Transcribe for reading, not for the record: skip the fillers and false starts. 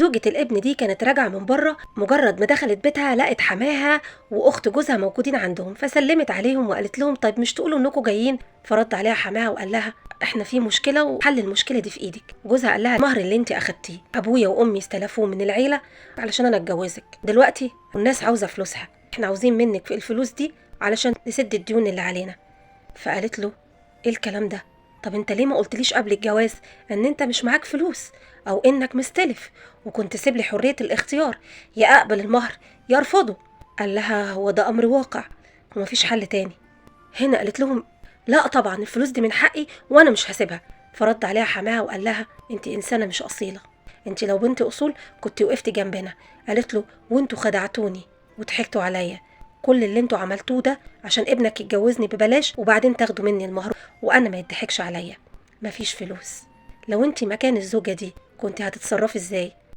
زوجة الابن دي كانت راجعة من بره، مجرد ما دخلت بيتها لقت حماها واخت جوزها موجودين عندهم، فسلمت عليهم وقالت لهم طيب مش تقولوا انكم جايين؟ فرد عليها حماها وقال لها احنا في مشكله وحل المشكله دي في ايدك. جوزها قال لها المهر اللي انت اخدتيه ابويا وامي استلفوه من العيله علشان انا اتجوزك دلوقتي، والناس عاوزه فلوسها، احنا عاوزين منك في الفلوس دي علشان نسد الديون اللي علينا. فقالت له ايه الكلام ده؟ طب انت ليه ما قلتليش قبل الجواز ان انت مش معاك فلوس او انك مستلف، وكنت سيب لي حريه الاختيار، يا اقبل المهر يا ارفضه؟ قال لها هو ده امر واقع ومفيش حل تاني. هنا قالت لهم لا طبعا الفلوس دي من حقي وانا مش هسيبها. فرد عليها حماها وقال لها انت انسانه مش اصيله، انت لو بنت اصول كنت وقفتي جنبنا. قالت له وانتوا خدعتوني وضحكتوا عليا، كل اللي انتوا عملتوه ده عشان ابنك يتجوزني ببلاش وبعدين تاخدوا مني المهر، وانا ما يضحكش عليا، مفيش فلوس. لو انت مكان الزوجه دي كنت هتتصرفي ازاي؟